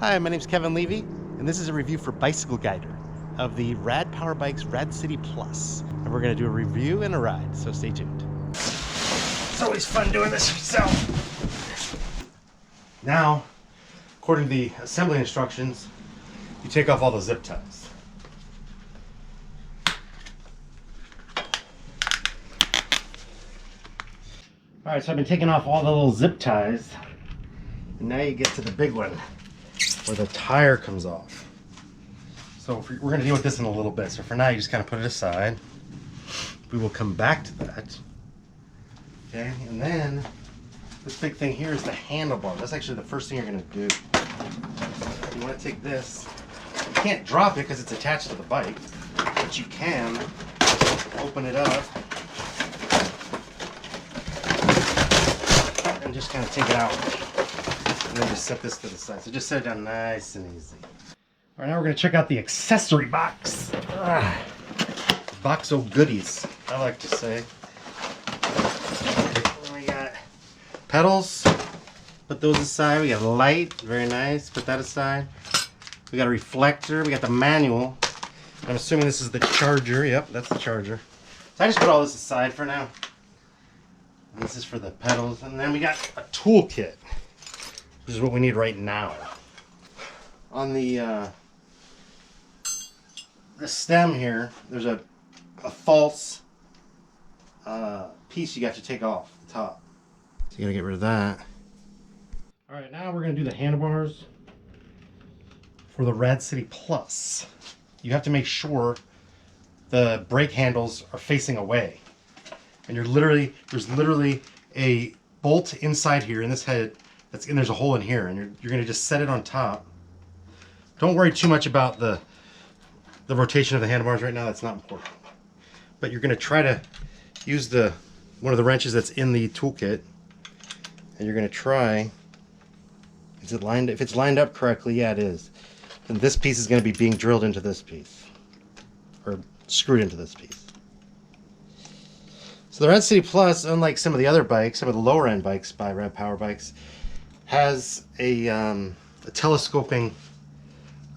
Hi, my name's Kevin Levy, and this is a review for Bicycle Guider of the Rad Power Bikes RadCity Plus. And we're going to do a review and a ride, so stay tuned. It's always fun doing this yourself. Now, according to the assembly instructions, you take off all the zip ties. Alright, so I've been taking off all the little zip ties, and now you get to the big one, where the tire comes off. So we're going to deal with this in a little bit. So for now, you just kind of put it aside. We will come back to that. Okay, and then this big thing here is the handlebar. That's actually the first thing you're going to do. You want to take this. You can't drop it because it's attached to the bike, but you can open it up and just kind of take it out. And then just set this to the side. So just set it down nice and easy. All right, now we're going to check out the accessory box. Box of goodies, I like to say. We got pedals. Put those aside. We got a light. Very nice. Put that aside. We got a reflector. We got the manual. I'm assuming this is the charger. Yep, that's the charger. So I just put all this aside for now. This is for the pedals. And then we got a toolkit, which is what we need right now. On the stem here, there's a false piece you got to take off the top. So you gotta get rid of that. All right, now we're gonna do the handlebars for the RadCity Plus. You have to make sure the brake handles are facing away. And there's literally a bolt inside here in this head. There's a hole in here, and you're going to just set it on top. Don't worry too much about the rotation of the handlebars right now. That's not important. But you're going to try to use one of the wrenches that's in the toolkit, and you're going to try. Is it lined? If it's lined up correctly, yeah, it is. And this piece is going to be being drilled into this piece, or screwed into this piece. So the RadCity Plus, unlike some of the other bikes, some of the lower end bikes by Rad Power Bikes, has a telescoping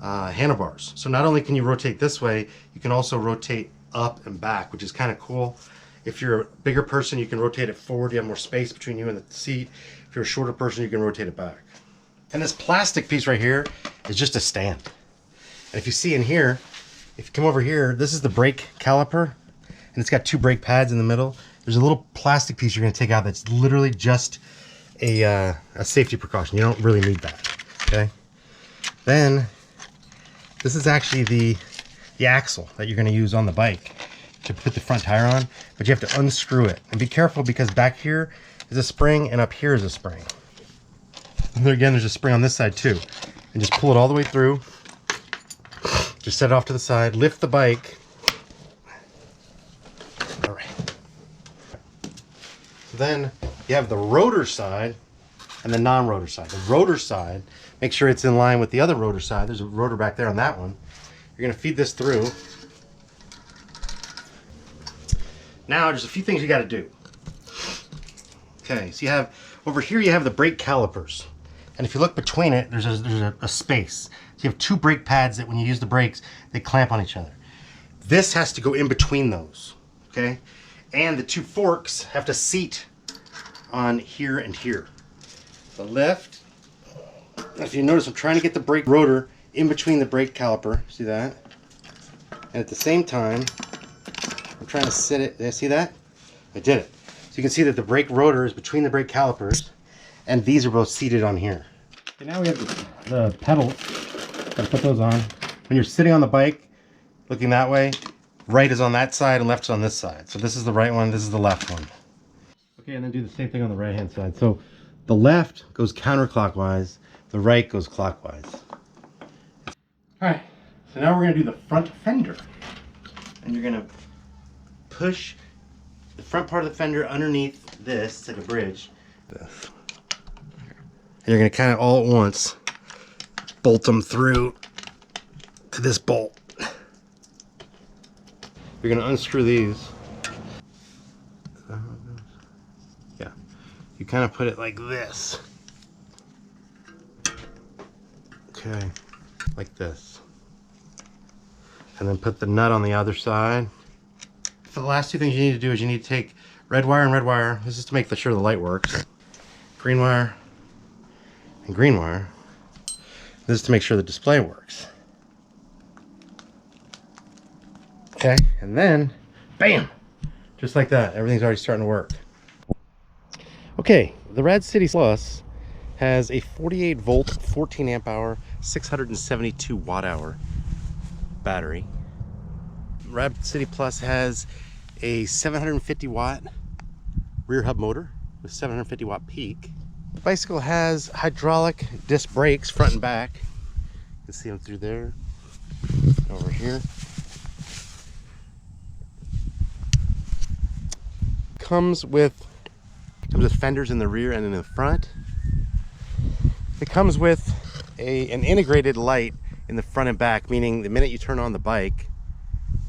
handlebars. So not only can you rotate this way, you can also rotate up and back, which is kind of cool. If you're a bigger person, you can rotate it forward. You have more space between you and the seat. If you're a shorter person, you can rotate it back. And this plastic piece right here is just a stand. And if you see in here, if you come over here, this is the brake caliper, and it's got two brake pads in the middle. There's a little plastic piece you're going to take out that's literally just a safety precaution. You don't really need that, okay? Then this is actually the axle that you're going to use on the bike to put the front tire on, but you have to unscrew it. And be careful, because back here is a spring and up here is a spring. And there again, there's a spring on this side too. And just pull it all the way through. Just set it off to the side, lift the bike. All right. Then you have the rotor side and the non-rotor side. The rotor side, make sure it's in line with the other rotor side. There's a rotor back there on that one. You're gonna feed this through. Now there's a few things you gotta do. Okay, so you have, over here you have the brake calipers. And if you look between it, there's a space. So you have two brake pads that when you use the brakes, they clamp on each other. This has to go in between those, okay? And the two forks have to seat on here and here. The lift, if you notice, I'm trying to get the brake rotor in between the brake caliper. See that? And at the same time, I'm trying to sit it. Did I see that? I did it. So you can see that the brake rotor is between the brake calipers, and these are both seated on here. Okay, now we have the pedals. Gotta put those on. When you're sitting on the bike, looking that way, right is on that side and left is on this side. So this is the right one, this is the left one. Okay, and then do the same thing on the right hand side. So the left goes counterclockwise, the right goes clockwise. Alright, so now we're going to do the front fender. And you're going to push the front part of the fender underneath this, like a bridge. This. And you're going to kind of all at once bolt them through to this bolt. You're going to unscrew these. Yeah. You kind of put it like this. Okay. Okay, like this. And then put the nut on the other side. For the last two things you need to do is you need to take red wire and red wire. This is to make sure the light works. Green wire and green wire. This is to make sure the display works. Okay, and then, bam! Just like that, everything's already starting to work. Okay, the RadCity Plus has a 48 volt, 14 amp hour, 672 watt hour battery. RadCity Plus has a 750 watt rear hub motor with 750 watt peak. The bicycle has hydraulic disc brakes front and back. You can see them through there, over here. Comes with fenders in the rear and in the front. It comes with an integrated light in the front and back, meaning the minute you turn on the bike,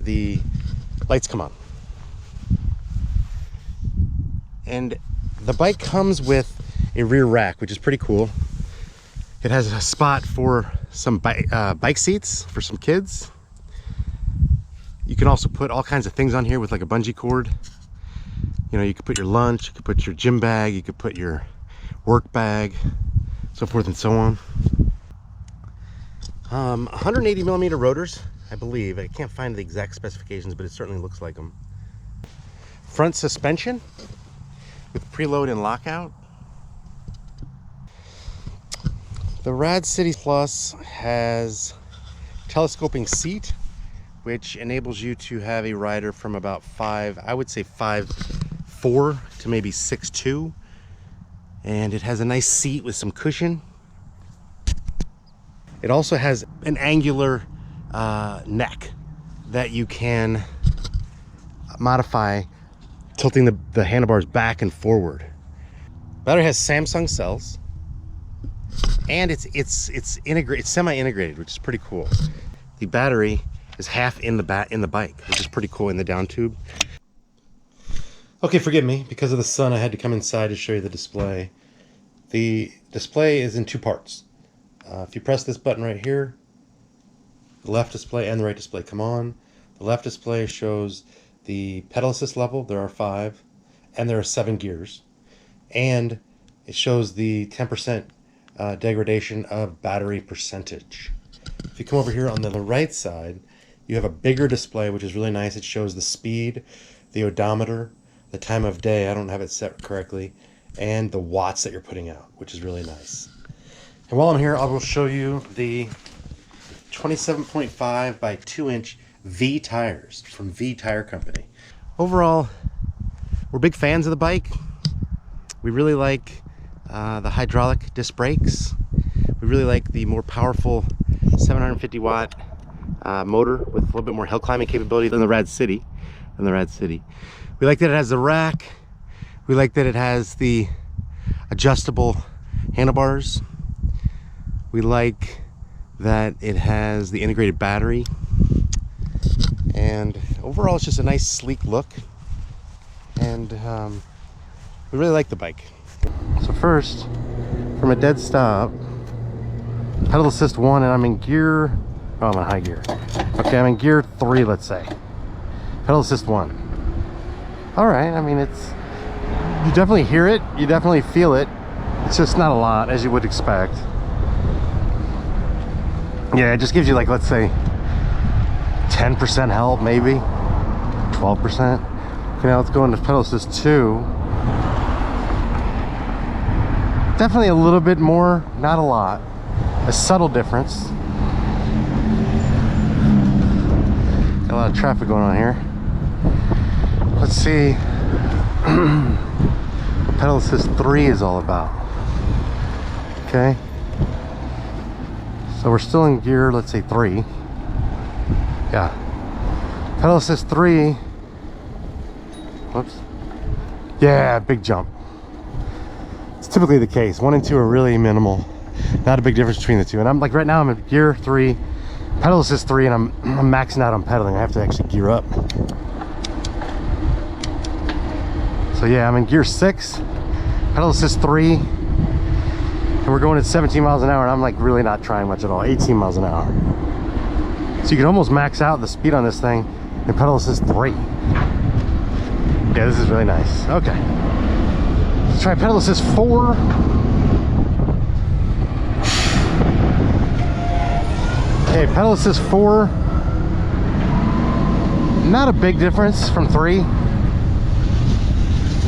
the lights come on. And the bike comes with a rear rack, which is pretty cool. It has a spot for some bike seats for some kids. You can also put all kinds of things on here with like a bungee cord. You know, you could put your lunch, you could put your gym bag, you could put your work bag, so forth and so on. 180 millimeter rotors, I believe. I can't find the exact specifications, but it certainly looks like them. Front suspension with preload and lockout. The RadCity Plus has telescoping seat, which enables you to have a rider from about 5'4" to maybe 6'2", and it has a nice seat with some cushion. It also has an angular neck that you can modify, tilting the handlebars back and forward. Battery has Samsung cells, and it's semi-integrated, which is pretty cool. The battery is half in the bike, which is pretty cool in the down tube. Okay, forgive me, because of the sun I had to come inside to show you the display. The display is in two parts. If you press this button right here, the left display and the right display come on. The left display shows the pedal assist level, there are 5, and there are 7 gears. And it shows the 10% degradation of battery percentage. If you come over here on the right side, you have a bigger display, which is really nice. It shows the speed, the odometer, the time of day, I don't have it set correctly, and the watts that you're putting out, which is really nice. And while I'm here, I will show you the 27.5 by 2 inch V tires from V Tire Company. Overall, we're big fans of the bike. We really like the hydraulic disc brakes. We really like the more powerful 750 watt motor with a little bit more hill climbing capability than the RadCity. We like that it has the rack. We like that it has the adjustable handlebars. We like that it has the integrated battery. And overall, it's just a nice, sleek look. And we really like the bike. So first, from a dead stop, pedal assist 1, and I'm in gear, oh, I'm in high gear. Okay, I'm in gear 3, let's say. Pedal assist 1. All right, I mean, you definitely hear it, you definitely feel it. It's just not a lot, as you would expect. Yeah, it just gives you, like, let's say 10% help, maybe 12%. Okay, now let's go into pedal assist 2. Definitely a little bit more, not a lot. A subtle difference. Got a lot of traffic going on here. Let's see what pedal assist 3 is all about. Okay. So we're still in gear, let's say 3. Yeah. Pedal assist 3. Whoops. Yeah, big jump. It's typically the case. 1 and 2 are really minimal. Not a big difference between the two. And I'm like, right now I'm at gear 3, pedal assist 3, and I'm maxing out on pedaling. I have to actually gear up. So yeah, I'm in gear 6, pedal assist 3, And we're going at 17 miles an hour, and I'm like really not trying much at all. 18 miles an hour. So you can almost max out the speed on this thing in pedal assist 3. Yeah, this is really nice. Okay. Let's try pedal assist 4. Okay, pedal assist 4. Not a big difference from 3.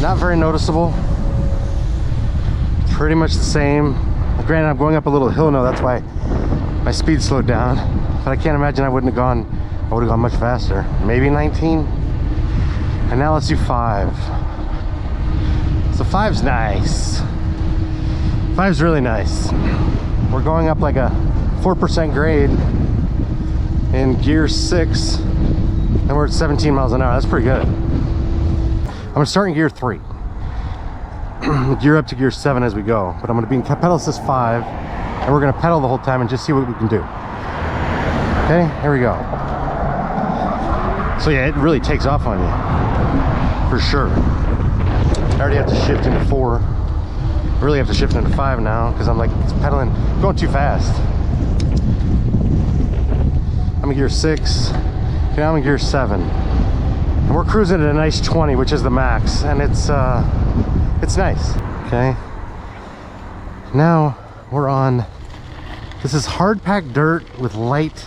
Not very noticeable. Pretty much the same. Granted, I'm going up a little hill now, that's why my speed slowed down. But I can't imagine I would have gone much faster. Maybe 19. And now let's do 5. So 5's nice. 5's really nice. We're going up like a 4% grade in gear 6, and we're at 17 miles an hour. That's pretty good. I'm gonna start in gear 3. Gear up to gear 7 as we go, but I'm going to be in pedal assist 5, and we're going to pedal the whole time and just see what we can do. Okay, here we go. So yeah, it really takes off on you, for sure. I already have to shift into 4. I really have to shift into 5 now because I'm like pedaling, going too fast. I'm in gear 6, and now I'm in gear 7, and we're cruising at a nice 20, which is the max, and it's nice. Okay, now we're on, this is hard packed dirt with light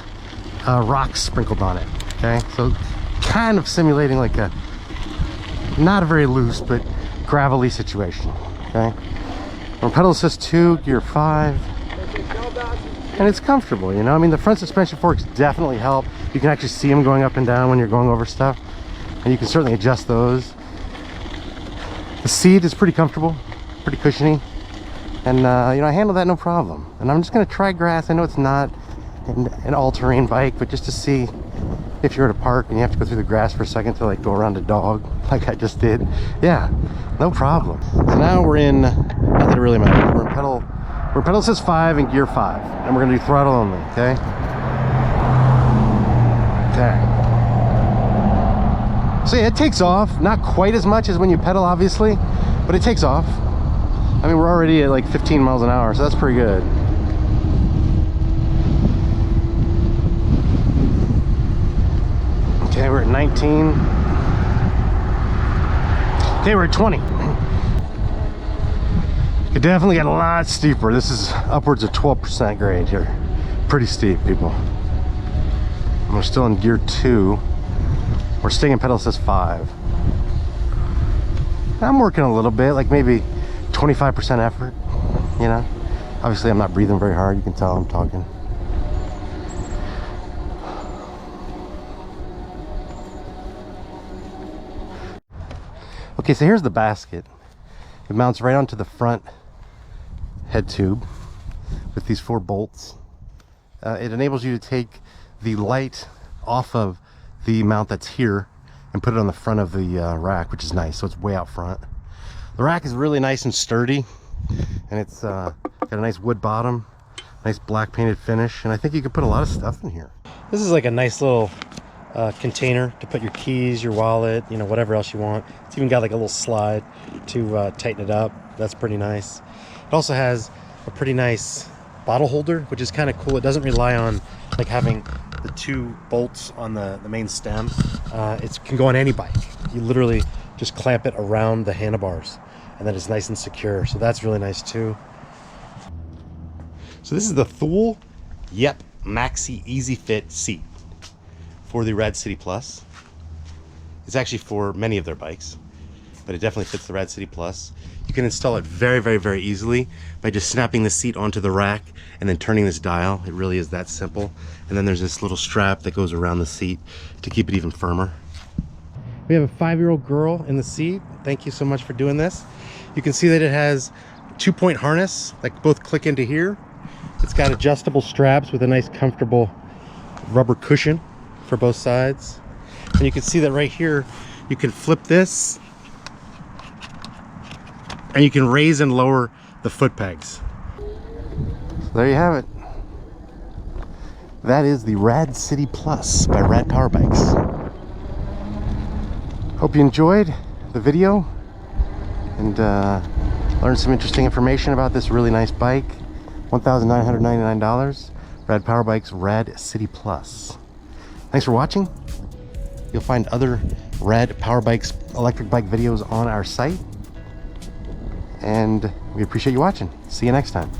rocks sprinkled on it. Okay, so kind of simulating like a not a very loose but gravelly situation. Okay, we're pedal assist 2, gear 5, and it's comfortable, you know. I mean, the front suspension forks definitely help. You can actually see them going up and down when you're going over stuff, and you can certainly adjust those. The seat is pretty comfortable, pretty cushiony, and you know, I handle that no problem. And I'm just going to try grass. I know it's not an all-terrain bike, but just to see if you're at a park and you have to go through the grass for a second to like go around a dog like I just did, yeah, no problem. So now we're in, not that it really matters, we're in pedal assist 5 and gear 5, and we're going to do throttle only. Okay, so yeah, it takes off, not quite as much as when you pedal, obviously, but it takes off. I mean, we're already at like 15 miles an hour, so that's pretty good. Okay, we're at 19. Okay, we're at 20. It definitely got a lot steeper. This is upwards of 12% grade here. Pretty steep, people. And we're still in gear 2. We're staying in pedal assist 5. I'm working a little bit, like maybe 25% effort, you know. Obviously, I'm not breathing very hard. You can tell I'm talking. Okay, so here's the basket. It mounts right onto the front head tube with these 4 bolts. It enables you to take the light off of the mount that's here and put it on the front of the rack, which is nice. So it's way out front. The rack is really nice and sturdy, and it's got a nice wood bottom, nice black painted finish, and I think you could put a lot of stuff in here. This is like a nice little container to put your keys, your wallet, you know, whatever else you want. It's even got like a little slide to tighten it up. That's pretty nice. It also has a pretty nice bottle holder, which is kind of cool. It doesn't rely on like having the 2 bolts on the main stem. It can go on any bike. You literally just clamp it around the handlebars, and then it's nice and secure. So that's really nice too. So this is the Thule Maxi Easy Fit seat for the RadCity Plus. It's actually for many of their bikes, but it definitely fits the RadCity Plus. You can install it very, very, very easily by just snapping the seat onto the rack and then turning this dial. It really is that simple. And then there's this little strap that goes around the seat to keep it even firmer. We have a 5-year-old girl in the seat. Thank you so much for doing this. You can see that it has a 2-point harness that both click into here. It's got adjustable straps with a nice comfortable rubber cushion for both sides. And you can see that right here, you can flip this and you can raise and lower the foot pegs. So there you have it. That is the RadCity Plus by Rad Power Bikes. Hope you enjoyed the video, and Learned some interesting information about this really nice bike. $1,999. Rad Power Bikes RadCity Plus. Thanks for watching. You'll find other Rad Power Bikes electric bike videos on our site. And we appreciate you watching. See you next time.